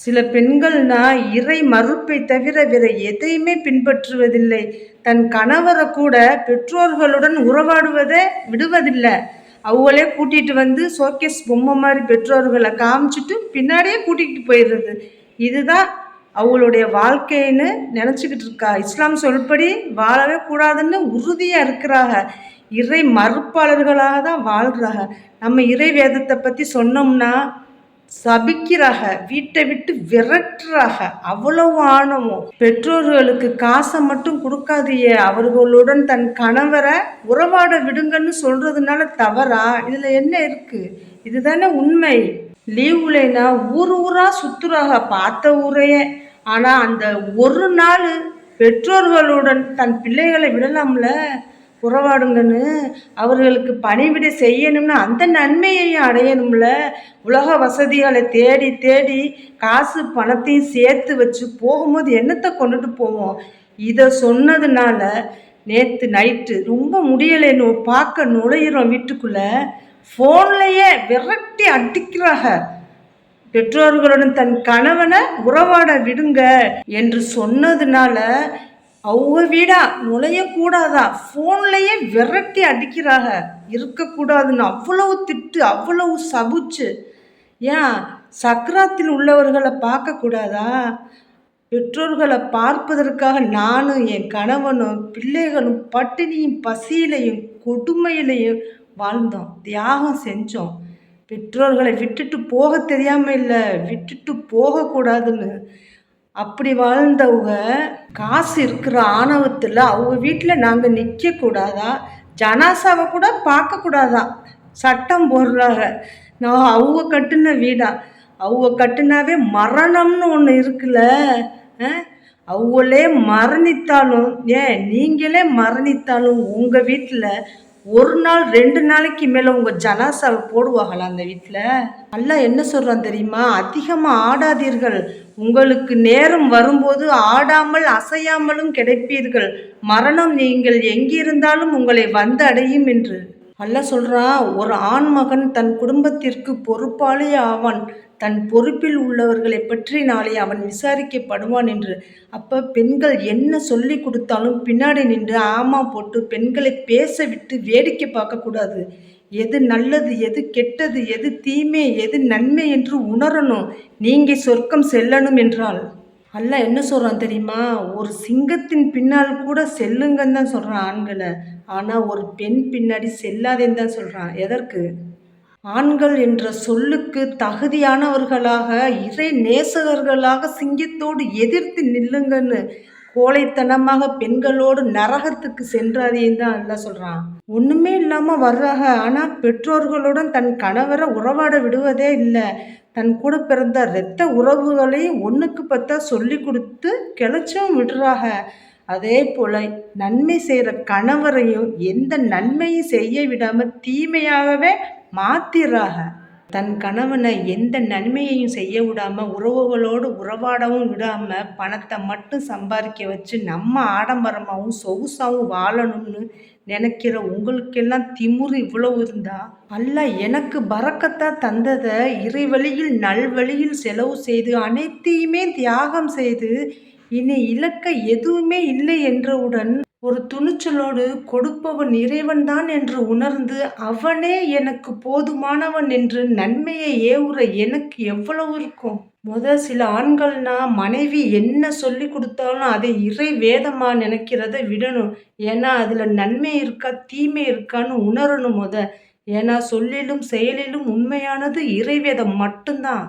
சில பெண்கள்னா இறை மறுப்பை தவிர வேற எதையுமே பின்பற்றுவதில்லை. தன் கணவரை கூட பெற்றோர்களுடன் உறவாடுவதை விடுவதில்லை. அவங்களே கூட்டிட்டு வந்து ஷோகேஸ் பொம்மை மாதிரி பெற்றோர்களை காமிச்சிட்டு பின்னாடியே கூட்டிகிட்டு போயிடுறது. இதுதான் அவங்களுடைய வாழ்க்கைன்னு நினச்சிக்கிட்டு இருக்கா. இஸ்லாம் சொல்படி வாழவே கூடாதுன்னு உறுதியாக இருக்கிறாங்க. இறை மறுப்பாளர்களாக தான் வாழ்கிறாங்க. நம்ம இறை வேதத்தை பற்றி சொன்னோம்னா சபிக்கிறாக, வீட்டை விட்டு விரட்டுறாக. அவ்வளவு ஆணவம். பெற்றோர்களுக்கு காசை மட்டும் கொடுக்காதியே, அவர்களுடன் தன் கணவரை உறவாட விடுங்கன்னு சொல்றதுனால தவறா? இதுல என்ன இருக்கு? இதுதானே உண்மை. லீவுலைனா ஊர் ஊரா சுத்துறாக, பார்த்த ஊரையே. ஆனா அந்த ஒரு நாள் பெற்றோர்களுடன் தன் பிள்ளைகளை விடலாம்ல, உறவாடுங்கன்னு. அவர்களுக்கு பணிவிடை செய்யணும்னு அந்த நன்மையையும் அடையணும்ல. உலக வசதிகளை தேடி தேடி காசு பணத்தையும் சேர்த்து வச்சு போகும்போது என்னத்தை கொண்டுட்டு போவோம்? இதை சொன்னதுனால நேற்று நைட்டு ரொம்ப முடியலைன்னு பார்க்க நுழையிறோம் வீட்டுக்குள்ள, ஃபோன்லையே விரட்டி அடிக்கிறாக. பெற்றோர்களுடன் தன் கணவனை உறவாட விடுங்க என்று சொன்னதுனால அவங்க வீடா நுழையக்கூடாதா, ஃபோன்லையே விரட்டி அடிக்கிறாக. இருக்கக்கூடாதுன்னு அவ்வளவு திட்டு, அவ்வளவு சபிச்சு. ஏன் சக்கராத்தில் உள்ளவர்களை பார்க்கக்கூடாதா? பெற்றோர்களை பார்ப்பதற்காக நானும் என் கணவனும் பிள்ளைகளும் பட்டினியும் பசியிலையும் கொடுமையிலையும் வாழ்ந்தோம், தியாகம் செஞ்சோம். பெற்றோர்களை விட்டுட்டு போக தெரியாமல் இல்லை, விட்டுட்டு போகக்கூடாதுன்னு. அப்படி வாழ்ந்தவங்க காசு இருக்கிற ஆணவத்தில் அவங்க வீட்டில் நாங்கள் நிற்கக்கூடாதா, ஜனாசாவை கூட பார்க்கக்கூடாதா சட்டம் போடுறாங்க. நான் அவங்க கட்டுன வீடா, அவங்க கட்டுனாவே மரணம்னு ஒன்று இருக்குல்ல. அவங்களே மரணித்தாலும், ஏன் நீங்களே மரணித்தாலும் உங்கள் வீட்டில் ஒரு நாள் 2 நாளைக்கு மேலே உங்கள் ஜனாசாவை போடுவாங்களா அந்த வீட்டில்? அல்லாஹ் என்ன சொல்கிறான் தெரியுமா? அதிகமாக ஆடாதீர்கள், உங்களுக்கு நேரம் வரும்போது ஆடாமல் அசையாமலும் கிடைப்பீர்கள், மரணம் நீங்கள் எங்கிருந்தாலும் உங்களை வந்து அடையும் என்று அல்லாஹ் சொல்கிறான். ஒரு ஆண்மகன் தன் குடும்பத்திற்கு பொறுப்பாளி ஆவான், தன் பொறுப்பில் உள்ளவர்களை பற்றி நாளை அவன் விசாரிக்கப்படுவான் என்று. அப்போ பெண்கள் என்ன சொல்லி கொடுத்தாலும் பின்னாடி நின்று ஆமா போட்டு பெண்களை பேச விட்டு வேடிக்கை பார்க்கக்கூடாது. எது நல்லது, எது கெட்டது, எது தீமை, எது நன்மை என்று உணரணும். நீங்கள் சொர்க்கம் செல்லணும் என்றால் அல்லாஹ் என்ன சொல்கிறான் தெரியுமா? ஒரு சிங்கத்தின் பின்னால் கூட செல்லுங்கன்னு தான் சொல்கிறான் ஆண்களை. ஆனால் ஒரு பெண் பின்னாடி செல்லாதேன்னு தான் சொல்கிறான். எதற்கு? ஆண்கள் என்ற சொல்லுக்கு தகுதியானவர்களாக, இறை நேசகர்களாக சிங்கத்தோடு எதிர்த்து நில்லுங்கன்னு. கோழைத்தனமாக பெண்களோடு நரகத்துக்கு சென்றாதேன்னு தான் எல்லாம் சொல்கிறான். ஒன்றுமே இல்லாமல் வர்றாங்க, ஆனால் பெற்றோர்களுடன் தன் கணவரை உறவாட விடுவதே இல்லை. தன் கூட பிறந்த இரத்த உறவுகளையும் ஒன்றுக்கு பத்தா சொல்லி கொடுத்து கிளச்சும் விடுறாங்க. அதே போல் நன்மை செய்கிற கணவரையும் எந்த நன்மையும் செய்ய விடாமல் தீமையாகவே மாத்திடுறாங்க. தன் கணவனை எந்த நன்மையையும் செய்ய விடாமல், உறவுகளோடு உறவாடவும் விடாமல், பணத்தை மட்டும் சம்பாதிக்க வச்சு நம்ம ஆடம்பரமாகவும் சொகுசாகவும் வாழணும்னு நினைக்கிற உங்களுக்கெல்லாம் திமிரு இவ்வளவு இருந்தா, அல்லாஹ் எனக்கு பரக்கத்தா தந்ததை இறைவழியில் நல்வழியில் செலவு செய்து அனைத்தையுமே தியாகம் செய்து இனி இழக்க எதுவுமே இல்லை என்றவுடன் ஒரு துணிச்சலோடு கொடுப்பவன் இறைவன்தான் என்று உணர்ந்து அவனே எனக்கு போதுமானவன் என்று நன்மையை ஏவுற எனக்கு எவ்வளவு இருக்கும். சில ஆண்கள்னா மனைவி என்ன சொல்லி கொடுத்தாலும் அதை இறை வேதமா நினைக்கிறத விடணும். ஏன்னா அதுல நன்மை இருக்கா தீமை இருக்கான்னு உணரணும் ஏன்னா சொல்லிலும் செயலிலும் உண்மையானது இறைவேதம் மட்டும்தான்.